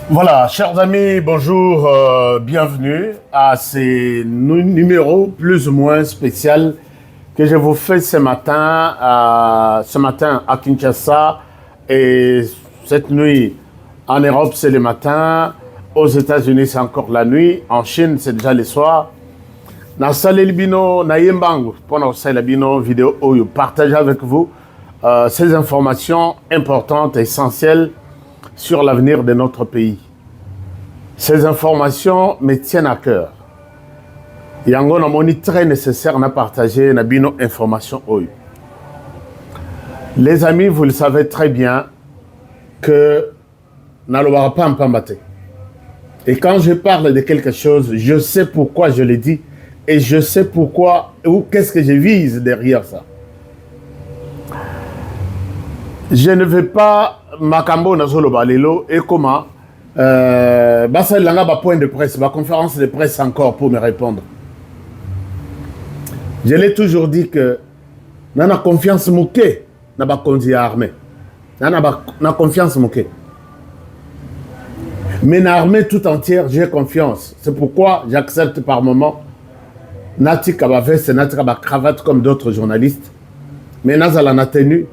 Voilà, chers amis, bonjour, bienvenue à ces numéros plus ou moins spéciaux que je vous fais ce matin à Kinshasa et cette nuit en Europe c'est le matin, aux États-Unis c'est encore la nuit, en Chine c'est déjà le soir. Na saleli bino na yembangu pour la bino vidéo où je partage avec vous ces informations importantes et essentielles sur l'avenir de notre pays. Ces informations me tiennent à cœur. Yango na moni très nécessaire de partager na bino information oyo. Les amis, vous le savez très bien que na lobara pas mpambate. Et quand je parle de quelque chose, je sais pourquoi je le dis et je sais pourquoi ou qu'est-ce que je vise derrière ça. Je ne vais pas makambo na zoloba lelo et comment ça langa ba point de presse, ba conférence de presse encore pour me répondre. Je l'ai toujours dit que nana confiance mouké na ba kondi armée. Na confiance mouké. Mais na armée tout entière, j'ai confiance. C'est pourquoi j'accepte par moment natika ba veste, natika ba cravate comme d'autres journalistes. Mais nazala na tenue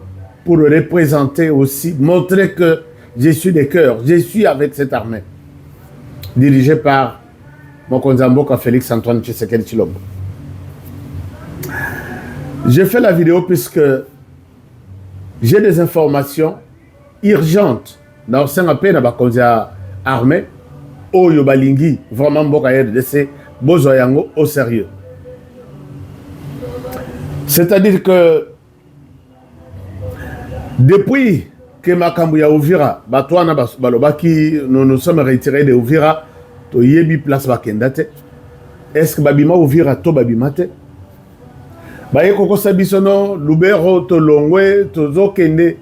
pour le représenter aussi, montrer que je suis de cœur, je suis avec cette armée, dirigée par mon Konzamboka Félix Antoine Tshisekedi Tshilombo. J'ai fait la vidéo puisque j'ai des informations urgentes dans la armée, au Yobalingi, vraiment Mboka de ces Bozoyango au sérieux. C'est-à-dire que depuis que Makambu ya Uvira, Batouana Balobaki, nous sommes retirés de Uvira, to yebi place bakendate. Est-ce que Babima Uvira to Babimate? Baye Koko Sabisono, Lubero, to Longwe, to Zokende.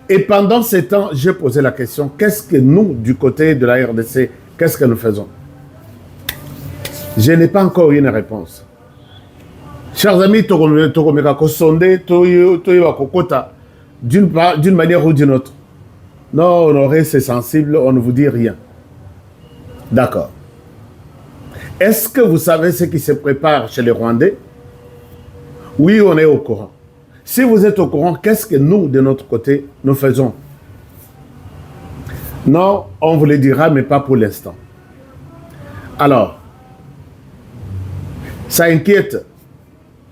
Et pendant ce temps, j'ai posé la question, qu'est-ce que nous, du côté de la RDC, qu'est-ce que nous faisons? Je n'ai pas encore eu une réponse. Chers amis, Tokomeka Kosonde, Toyo Kokota, d'une manière ou d'une autre. Non, Honoré, c'est sensible, on ne vous dit rien. D'accord. Est-ce que vous savez ce qui se prépare chez les Rwandais? Oui, on est au courant. Si vous êtes au courant, qu'est-ce que nous, de notre côté, nous faisons? Non, on vous le dira, mais pas pour l'instant. Alors, ça inquiète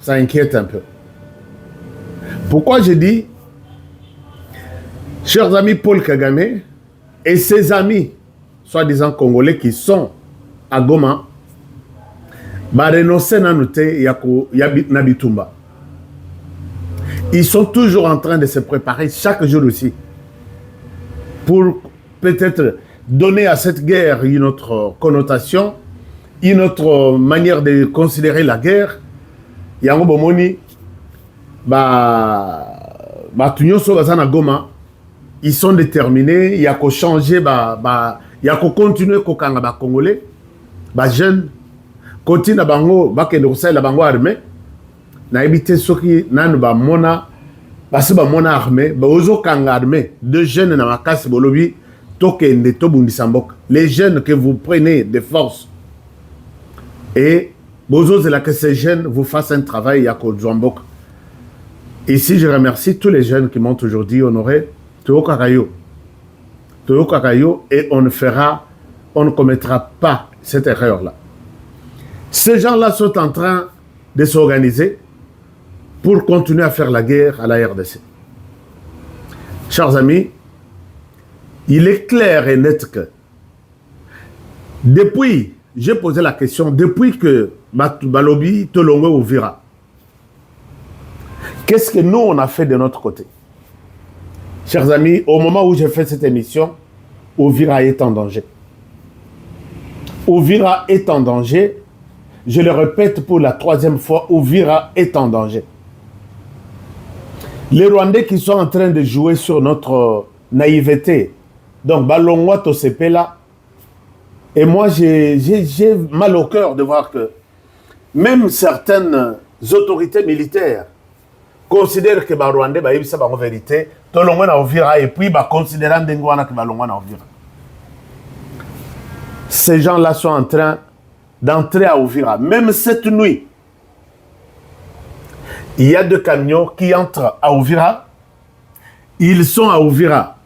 un peu. Pourquoi je dis, chers amis, Paul Kagame et ses amis, soi-disant congolais qui sont à Goma, ils sont toujours en train de se préparer chaque jour aussi pour peut-être donner à cette guerre une autre connotation, une autre manière de considérer la guerre. Yango bomoni tunyoso bazana Goma, ils sont déterminés, il y a qu'à changer, il y a qu'à continuer kokanga ba congolais, ba jeunes, continue bango bakende kosala bango armée, na ebité soki nanu ba mona, basi ba mona armée, ba ozo kanga armée, deux jeunes na makasi bolobi tokende to bundisa mboka. Les jeunes que vous prenez de force et bozo zela que ces jeunes vous fassent un travail ya ko mboka. Ici je remercie tous les jeunes qui m'ont aujourd'hui honoré. Toyo Kakayo, et on ne commettra pas cette erreur-là. Ces gens-là sont en train de s'organiser pour continuer à faire la guerre à la RDC. Chers amis, il est clair et net que depuis, j'ai posé la question, depuis que Balobi, Tolongwe Uvira, qu'est-ce que nous on a fait de notre côté? Chers amis, au moment où j'ai fait cette émission, Uvira est en danger. Uvira est en danger. Je le répète pour la troisième fois, Uvira est en danger. Les Rwandais qui sont en train de jouer sur notre naïveté, donc Balongwa Tosepela, et moi j'ai mal au cœur de voir que même certaines autorités militaires considèrent que les Rwandais ont en vérité, tout le monde a Uvira et puis considérant que les Rwandais ont Uvira. Ces gens-là sont en train d'entrer à Uvira. Même cette nuit, il y a 2 camions qui entrent à Uvira. Ils sont à Uvira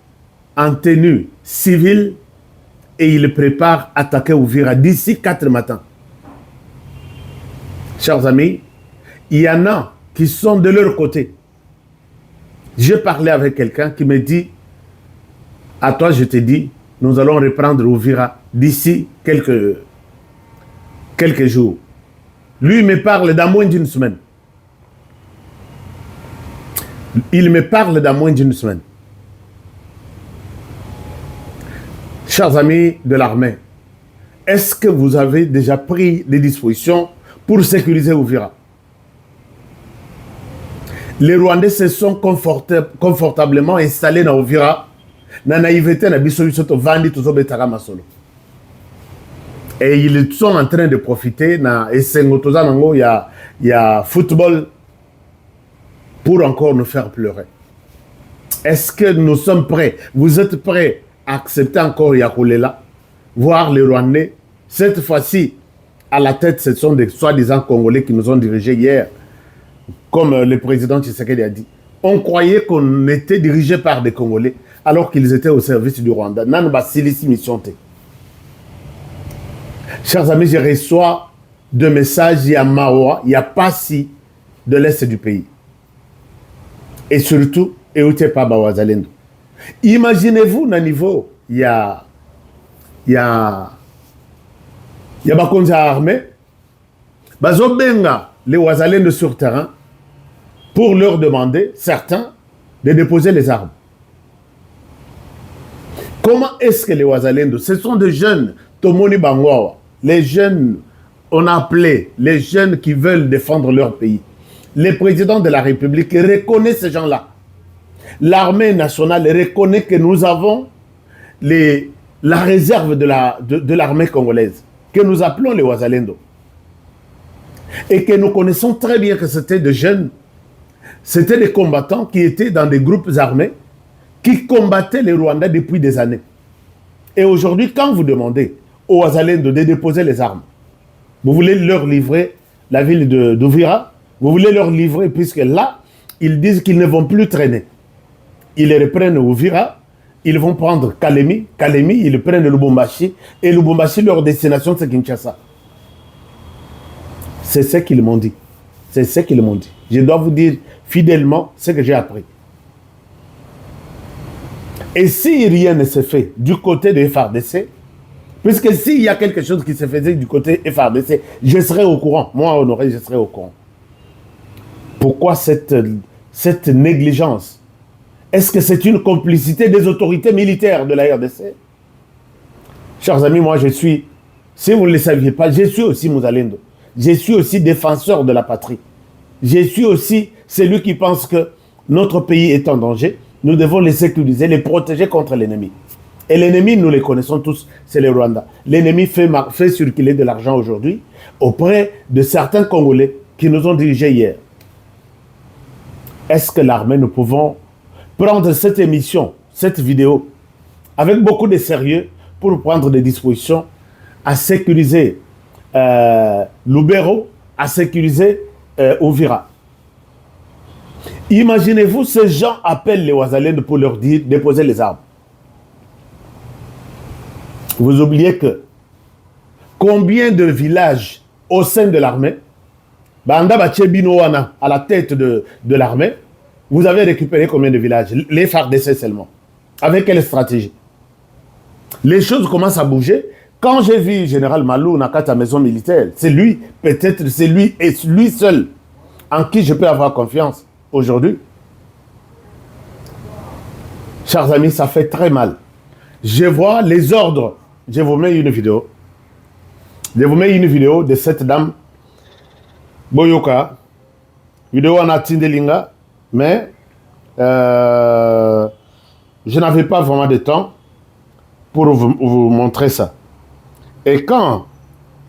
en tenue civile et ils préparent à attaquer Uvira d'ici 4 matins. Chers amis, il y en a qui sont de leur côté. J'ai parlé avec quelqu'un qui me dit, à toi je te dis, nous allons reprendre Uvira d'ici quelques jours. Lui me parle dans moins d'une semaine. Il me parle dans moins d'une semaine. Chers amis de l'armée, est-ce que vous avez déjà pris des dispositions pour sécuriser Uvira? Les Rwandais se sont confortablement installés dans Uvira. Na naïveté na biso biso vandi tuzo betaka masolo. Et ils sont en train de profiter na esengo toza nango ya football pour encore nous faire pleurer. Est-ce que nous sommes prêts? Vous êtes prêts à accepter encore Yakulela, voir les Rwandais? Cette fois-ci, à la tête, ce sont des soi-disant Congolais qui nous ont dirigés hier, comme le président Tshisekedi a dit. On croyait qu'on était dirigé par des Congolais, alors qu'ils étaient au service du Rwanda. Chers amis, je reçois de messages, il y a Mawa, il y a Passi de l'Est du pays. Et surtout, Eutepa Bawazalendo. Imaginez-vous, à niveau, il y a Bakonza armée, Bazobenga, les Wazalendo sur terrain, pour leur demander, certains, de déposer les armes. Comment est-ce que les Wazalendo, ce sont des jeunes, Tomoni Bangwawa, les jeunes, on a appelé les jeunes qui veulent défendre leur pays. Le président de la République reconnaît ces gens-là. L'armée nationale reconnaît que nous avons la réserve de l'armée congolaise, que nous appelons les Wazalendo. Et que nous connaissons très bien que c'était des jeunes, c'était des combattants qui étaient dans des groupes armés, qui combattaient les Rwandais depuis des années. Et aujourd'hui, quand vous demandez aux Wazalendo de déposer les armes, vous voulez leur livrer la ville d'Uvira, vous voulez leur livrer, puisque là, ils disent qu'ils ne vont plus traîner. Ils reprennent Uvira, ils vont prendre Kalemi, ils prennent Lubumbashi, et Lubumbashi, leur destination, c'est Kinshasa. C'est ce qu'ils m'ont dit. C'est ce qu'ils m'ont dit. Je dois vous dire fidèlement ce que j'ai appris. Et si rien ne se fait du côté de FARDC, puisque s'il y a quelque chose qui se faisait du côté FARDC, je serai au courant. Moi, Honoré, je serai au courant. Pourquoi cette négligence? Est-ce que c'est une complicité des autorités militaires de la RDC? Chers amis, moi je suis, si vous ne le saviez pas, je suis aussi Muzalendo. Je suis aussi défenseur de la patrie. Je suis aussi celui qui pense que notre pays est en danger. Nous devons les sécuriser, les protéger contre l'ennemi. Et l'ennemi, nous les connaissons tous, c'est le Rwanda. L'ennemi fait circuler de l'argent aujourd'hui auprès de certains Congolais qui nous ont dirigés hier. Est-ce que l'armée, nous pouvons prendre cette émission, cette vidéo, avec beaucoup de sérieux pour prendre des dispositions à sécuriser Lubero, à sécuriser Uvira? Imaginez-vous, ces gens appellent les Wazalendo pour leur dire déposer les armes. Vous oubliez que combien de villages au sein de l'armée, Banda Bachebinowana à la tête de l'armée, vous avez récupéré combien de villages? Les FARDC seulement. Avec quelle stratégie? Les choses commencent à bouger. Quand j'ai vu Général Malou Nakata maison militaire, c'est lui, peut-être c'est lui et lui seul en qui je peux avoir confiance aujourd'hui. Chers amis, ça fait très mal. Je vois les ordres. Je vous mets une vidéo. Je vous mets une vidéo de cette dame Boyoka. Vidéo en Atindelinga. Mais je n'avais pas vraiment de temps pour vous montrer ça. Et quand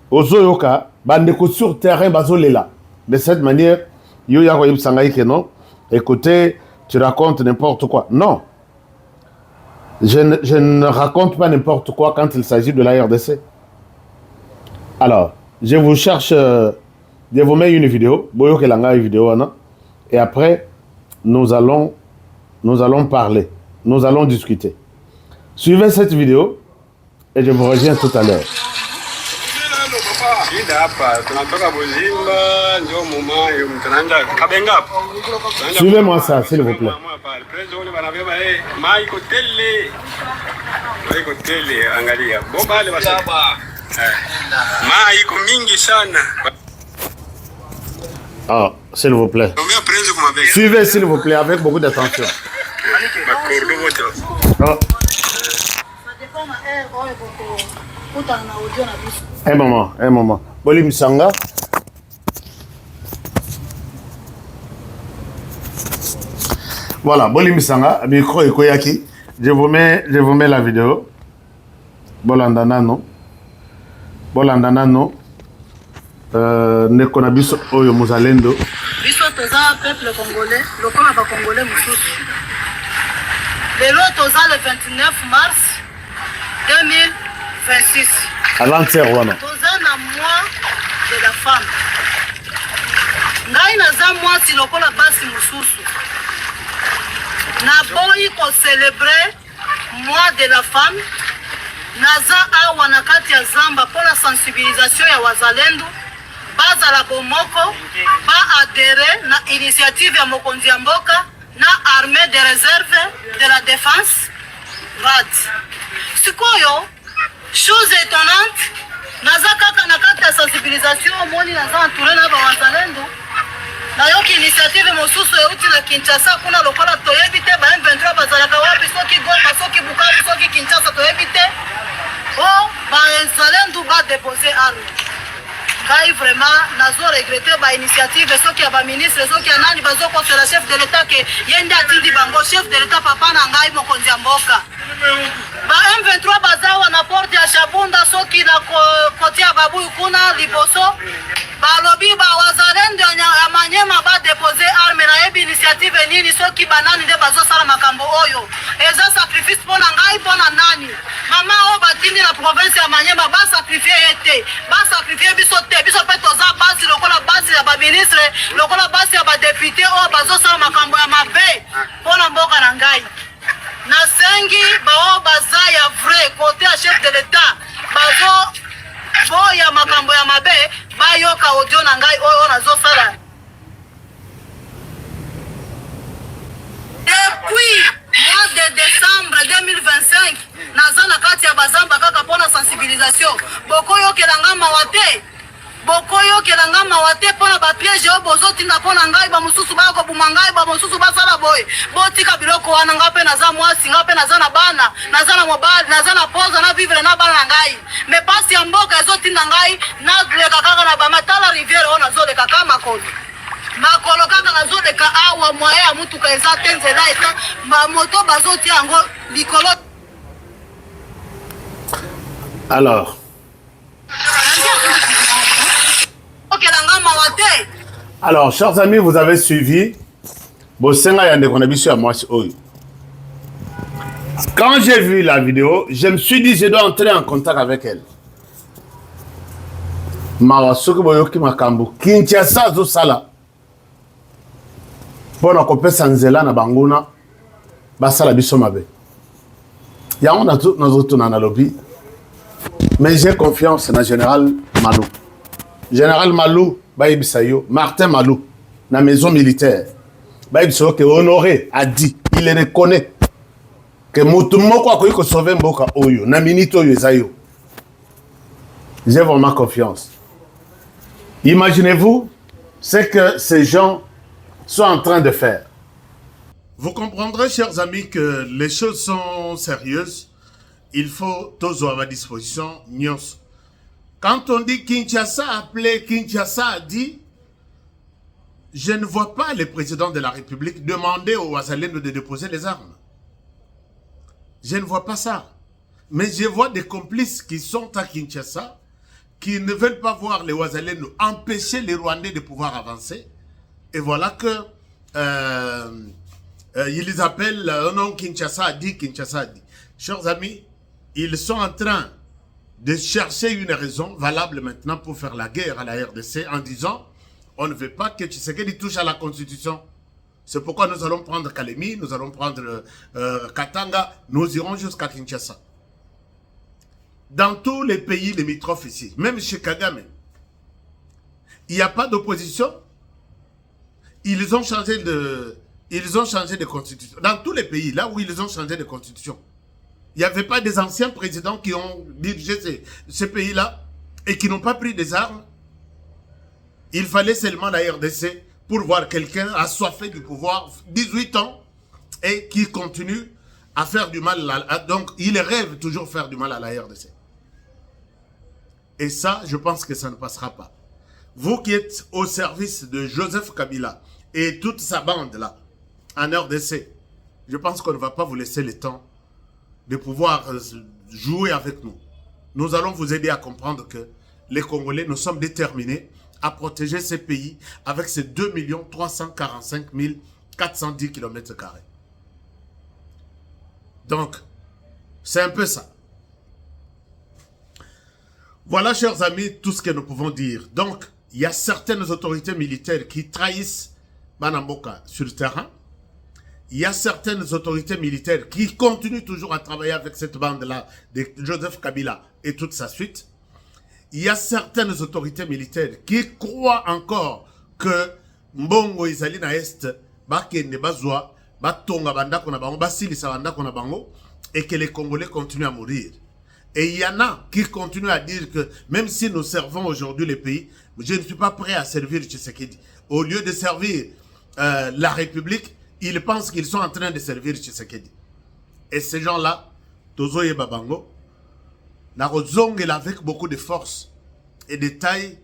Ozoyoka, bandeko sur terrain bazolela, de cette manière, Yoya Royib Sangaï que non, écoutez, tu racontes n'importe quoi. Non, je ne raconte pas n'importe quoi quand il s'agit de la RDC. Alors, je vous cherche, je vous mets une vidéo, boyo kelanga une vidéo, et après, nous allons parler, nous allons discuter. Suivez cette vidéo et je vous reviens tout à l'heure. Suivez-moi ça, s'il vous plaît. Ah, s'il vous plaît. Suivez, s'il vous plaît, avec beaucoup d'attention. Ah. Un moment. Bolim Sanga. Voilà, Bolim Sanga, micro et Koyaki. Je vous mets la vidéo. Bolandanano. Nekona biso oyo muzalendo. Biso toza peuple congolais, lokola ba congolais mususu. Lelo toza le 29 mars 2026. Avant-hier wana. Toza na mois de la femme. Ngai naza mwasi lokola basi mususu. Na boyi ko célébrer mois de la femme. Naza awa na kati ya zamba pour la sensibilisation ya wazalendo. Baza la bomoko ba adhérer na initiative ya mokonzi ya mboka na armée de réserve de la défense RAD. Sikoyo chose étonnante naza kaka na kati ya sensibilisation moni naza entouré na ba wazalendo na yoki initiative mosusu euti na Kinshasa kuna lokola toyebi te ba M23 bazalaka wapi soki Goma soki Bukavu soki Kinshasa toyebi te o ba wazalendo ba déposer arme. Ngai vraiment nazo regretter ba initiative soki ya ba ministre soki ya nani bazo conseiller chef de l'état ke yende atindi bango chef de l'état papa na ngai mokonzi ya mboka ba M23 bazawa na porte ya Shabunda soki na koti ya babu kuna liboso ba lobi ba wazalendo ya Manyema ba déposer arme na yebi initiative nini soki banani nde bazo sala makambo oyo eza sacrifice pona ngai pona nani mama o batindi na province ya Manyema ba sacrifier ete ba sacrifier biso te biso pe toza basi lokola basi ya ba ministre lokola basi ya ba député o bazo sala makambo ya mabe pona mboka na ngai na sengi bao baza ya vrai côté ya chef de l'état bazo boya makambo ya mabe bayoka audio na ngai oyo nazo sala depuis mois de décembre 2025 naza na kati ya bazamba kaka pona sensibilisation bokoyokelanga mawa te bokoyokelanga mawa te mpona bapiège oyo bozotinda mpona ngai bamosusu bakobuma ngai bamosusu basala boye botika biloko wana nga mpe naza mwasi nga mpe naza na bana naza na mobali naza na poza na vivre na bana na ngai me pasi ya mboka ezotinda ngai naleka kaka na bamatala rivière oyo nazoleka ka makolo kaka nazoleka awa moye ya mutuka eza te nzela eza bamoto bazotia yango likolo. Alors, chers amis, vous avez suivi Bosenga Yande Konabisu à Mwasi Oyo. Quand j'ai vu la vidéo, je me suis dit je dois entrer en contact avec elle. Mawasuki Boyoki Makambu, Kinshasa zo sala. Pona kopesa nzela na banguna basala biso mabe. Yango nazo na lobby. Mais j'ai confiance dans le général Malou. Général Malou, Baïbisayo, Martin Malou, dans la maison militaire. Baïbisayo, que Honoré a dit, il le reconnaît, que Moutoumoko a pu sauver Mboka Oyo, na minito Yozayo. J'ai vraiment confiance. Imaginez-vous ce que ces gens sont en train de faire. Vous comprendrez, chers amis, que les choses sont sérieuses. Il faut tous avoir à disposition. Quand on dit Kinshasa a appelé, Kinshasa a dit, je ne vois pas le président de la République demander aux Ouazalendo de déposer les armes. Je ne vois pas ça. Mais je vois des complices qui sont à Kinshasa, qui ne veulent pas voir les Ouazalendo empêcher les Rwandais de pouvoir avancer. Et voilà que ils appellent, non, Kinshasa a dit, Kinshasa a dit. Chers amis, ils sont en train de chercher une raison valable maintenant pour faire la guerre à la RDC en disant on ne veut pas que Tshisekedi touche à la Constitution. C'est pourquoi nous allons prendre Kalemi, nous allons prendre Katanga, nous irons jusqu'à Kinshasa. Dans tous les pays limitrophes ici, même chez Kagame, il n'y a pas d'opposition. Ils ont changé de constitution. Dans tous les pays, là où ils ont changé de constitution, il n'y avait pas des anciens présidents qui ont dirigé ces pays-là et qui n'ont pas pris des armes. Il fallait seulement la RDC pour voir quelqu'un assoiffé du pouvoir, 18 ans, et qui continue à faire du mal. Donc, il rêve toujours faire du mal à la RDC. Et ça, je pense que ça ne passera pas. Vous qui êtes au service de Joseph Kabila et toute sa bande-là, en RDC, je pense qu'on ne va pas vous laisser le temps de pouvoir jouer avec nous. Nous allons vous aider à comprendre que les Congolais, nous sommes déterminés à protéger ces pays avec ces 2 345 410 km². Donc, c'est un peu ça. Voilà, chers amis, tout ce que nous pouvons dire. Donc, il y a certaines autorités militaires qui trahissent Banamboka sur le terrain. Il y a certaines autorités militaires qui continuent toujours à travailler avec cette bande-là de Joseph Kabila et toute sa suite. Il y a certaines autorités militaires qui croient encore que Mbongo Izali na Est, Bakende Bazwa, Batonga Bandako na Bango, Basilisa Bandako na Bango, et que les Congolais continuent à mourir. Et il y en a qui continuent à dire que même si nous servons aujourd'hui les pays, je ne suis pas prêt à servir Tshisekedi. Au lieu de servir la République, ils pensent qu'ils sont en train de servir Tshisekedi. Et ces gens-là, Tozoye Babango, Narozongel avec beaucoup de force et de taille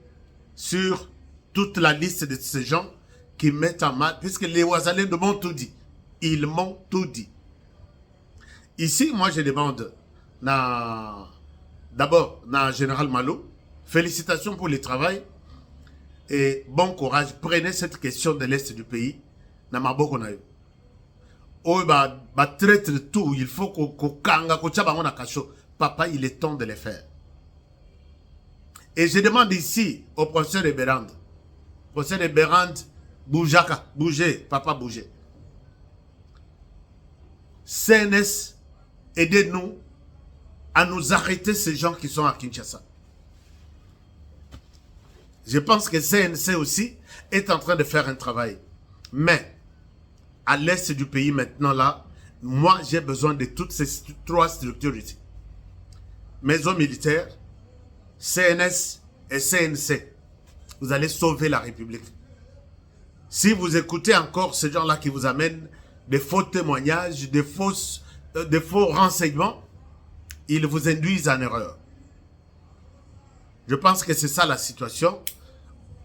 sur toute la liste de ces gens qui mettent en mal, puisque les Ouazalais m'ont tout dit. Ils m'ont tout dit. Ici, moi je demande d'abord na Général Malo, félicitations pour le travail et bon courage. Prenez cette question de l'Est du pays. Na maboko na yo. Oh, traite tout. Il faut qu'on kanga, qu'on tchabango na kacho. Papa, il est temps de le faire. Et je demande ici au professeur Eberand. Professeur Eberand, bougaka, bougez, papa, bougez. CNS, aidez-nous à nous arrêter ces gens qui sont à Kinshasa. Je pense que CNC aussi est en train de faire un travail. Mais, à l'est du pays maintenant là, moi j'ai besoin de toutes ces trois structures ici. Maison militaire, CNS et CNC. Vous allez sauver la République. Si vous écoutez encore ces gens-là qui vous amènent des faux témoignages, des faux renseignements, ils vous induisent en erreur. Je pense que c'est ça la situation.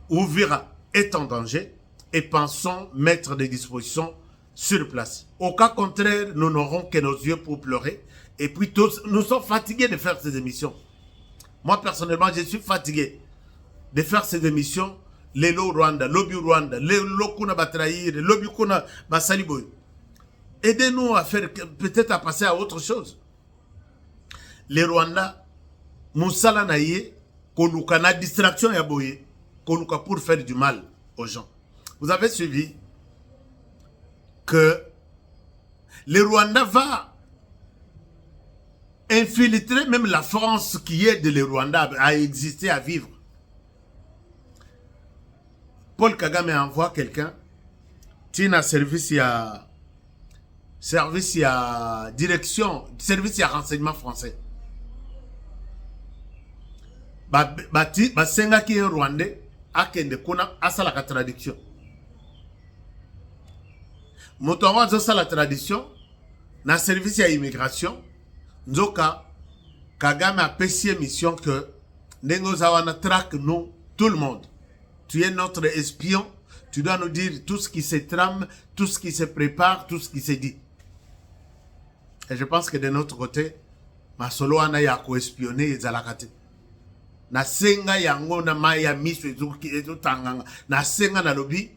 Ouvira est en danger et pensons mettre des dispositions sur place. Au cas contraire, nous n'aurons que nos yeux pour pleurer. Et puis tous, nous sommes fatigués de faire ces émissions. Moi personnellement, je suis fatigué de faire ces émissions. Lelo Rwanda, Lobby Rwanda, Lelo Kuna Batraïr, Lobby Kuna Basaliboy. Aidez-nous à faire, peut-être à passer à autre chose. Les Rwandais, Moussala Naye, Koluka, na distraction ya boye, Koluka pour faire du mal aux gens. Vous avez suivi que les Rwandais va infiltrer même la France qui aide les Rwandais à exister, à vivre. Paul Kagame envoie quelqu'un, Tina service à direction, service à renseignement français. Senga qui est Rwandais, akende kuna asala la traduction. Motowa zosa la traduction, na service à immigration, nzoka Kagame a pécié mission que Nengozawana traque nous, tout le monde. Tu es notre espion, tu dois nous dire tout ce qui se trame, tout ce qui se prépare, tout ce qui se dit. Et je pense que de notre côté, Masolo ana ya ko espionner ezalakate. Na senga yango na maya miso ezotanganga, na senga na lobi,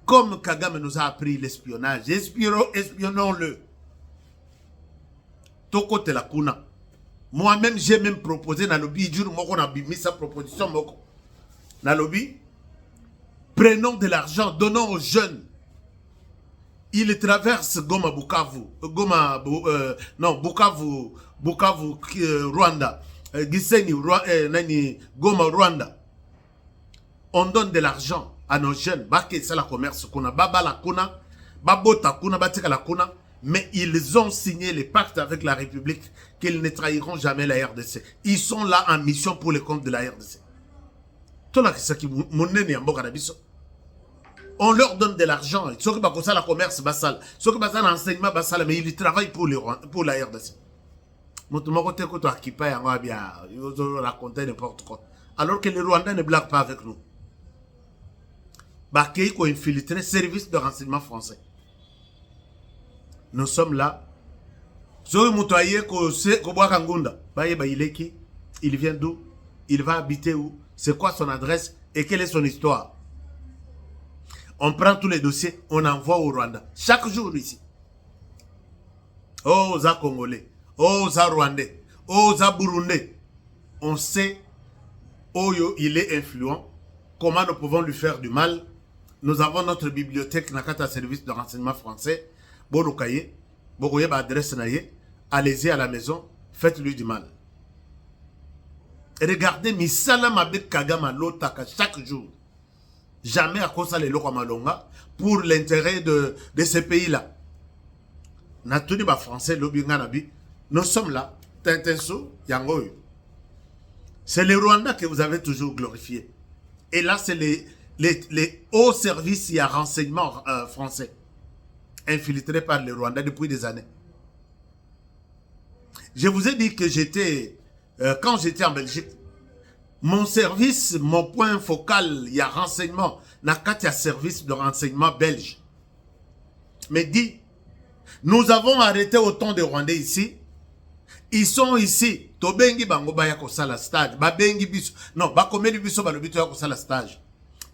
comme Kagame nous a appris l'espionnage, espionnons-le. Toko te la kuna. Moi-même, j'ai même proposé dans le lobby, on a mis sa proposition. Dans le lobby, prenons de l'argent, donnons aux jeunes. Ils traversent Goma Bukavu, Bukavu, Rwanda, Gisenyi, Goma, Rwanda. On donne de l'argent à nos jeunes, c'est la commerce, mais ils ont signé les pactes avec la République qu'ils ne trahiront jamais la RDC. Ils sont là en mission pour le compte de la RDC. On leur donne de l'argent. Ceux qui font la commerce, ceux qui font l'enseignement, mais ils travaillent pour la RDC. Alors que les Rwandais ne blaguent pas avec nous. Bakei ko infiltré service de renseignement français. Nous sommes là. Il vient d'où? Il va habiter où? C'est quoi son adresse? Et quelle est son histoire? On prend tous les dossiers, on envoie au Rwanda. Chaque jour ici. Oh, za Congolais. Oh, za Rwandais. Oh, za Burundais. On sait où il est influent. Comment nous pouvons lui faire du mal. Nous avons notre bibliothèque Nakata Service de renseignement français. Borukaye, Bokoye ba adresse naye. Allez-y à la maison, faites-lui du mal. Regardez Misala Mabet Kagama Lotaka chaque jour. Jamais à cause de l'Eloka Malonga pour l'intérêt de ces pays-là. Natuni ba français Lobinganabi. Nous sommes là. Tintinso, Yangoy. C'est le Rwanda que vous avez toujours glorifié. Et là, c'est les hauts services et renseignements français infiltrés par les Rwandais depuis des années. Je vous ai dit que quand j'étais en Belgique, mon service, mon point focal, il y a renseignement, il y a service de renseignement belge. Mais dit, nous avons arrêté autant de Rwandais ici. Ils sont ici. Tobengi bango baya ko sala stage. Babengi biso. Non, bakomeli biso balobito ya ko sala stage.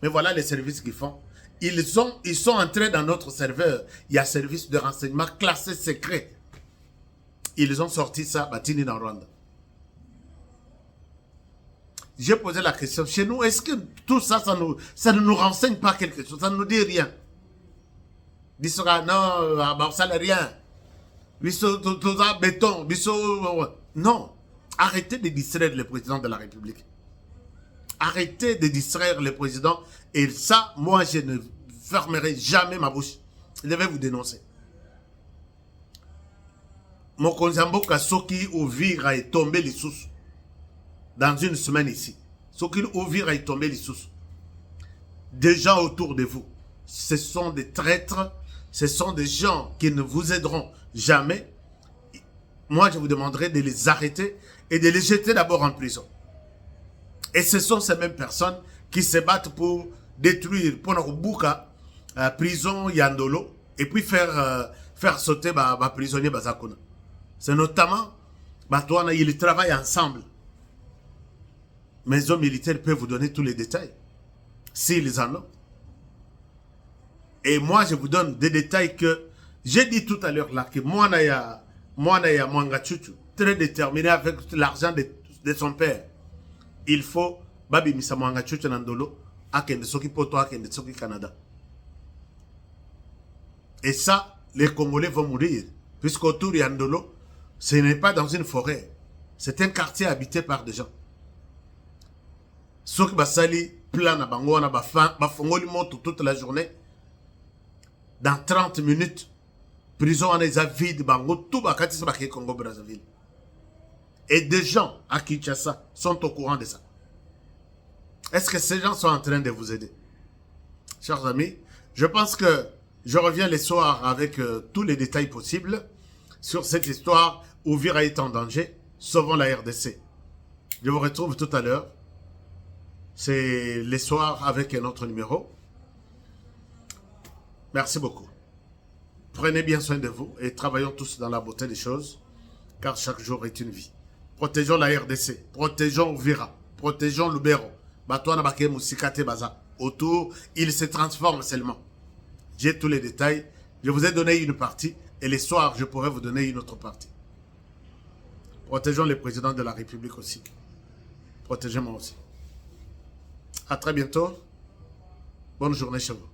Mais voilà les services qu'ils font. Ils sont entrés dans notre serveur. Il y a service de renseignement classé secret. Ils ont sorti ça, Batini dans Rwanda. J'ai posé la question. Chez nous, est-ce que tout ça, ça ne nous renseigne pas quelque chose? Ça ne nous dit rien. Bisoka, non, ça n'est rien. Biso, tout ça, béton. Biso, non. Arrêtez de distraire le président de la République. Arrêtez de distraire le président. Et ça, moi, je ne fermerai jamais ma bouche. Je vais vous dénoncer. Mon konzambo Soki Ouvira est tombé les sous. Dans une semaine ici. Soki Ouvira est tombé les sous. Des gens autour de vous. Ce sont des traîtres. Ce sont des gens qui ne vous aideront jamais. Moi, je vous demanderai de les arrêter et de les jeter d'abord en prison. Et ce sont ces mêmes personnes qui se battent pour détruire, pour la prison Yandolo, et puis faire sauter les prisonniers Bazakuna. C'est notamment, ils travaillent ensemble. Mes hommes militaires peuvent vous donner tous les détails, s'ils en ont. Et moi, je vous donne des détails que j'ai dit tout à l'heure là, que moi, Naya Mwangachuchu, très déterminé avec l'argent de son père. Il faut, Babi Misa Mwangachuchu Nandolo, Akende Soki Poto, Akende Soki Canada. Et ça, les Congolais vont mourir. Puisqu'autour Yandolo, ce n'est pas dans une forêt. C'est un quartier habité par des gens. Soki Basali, plan à Bango, Bafongoli monte toute la journée. Dans 30 minutes, prison en les vide, Bango, tout Bakati Sabake Congo Brazzaville. Et des gens à Kinshasa sont au courant de ça. Est-ce que ces gens sont en train de vous aider? Chers amis, je pense que je reviens les soirs avec tous les détails possibles sur cette histoire où Vira est en danger. Sauvons la RDC. Je vous retrouve tout à l'heure. C'est les soirs avec un autre numéro. Merci beaucoup. Prenez bien soin de vous et travaillons tous dans la beauté des choses, car chaque jour est une vie. Protégeons la RDC, protégeons Vira, protégeons Lubero. Autour, il se transforme seulement. J'ai tous les détails. Je vous ai donné une partie et les soirs, je pourrai vous donner une autre partie. Protégeons le président de la République aussi. Protégez-moi aussi. À très bientôt. Bonne journée chez vous.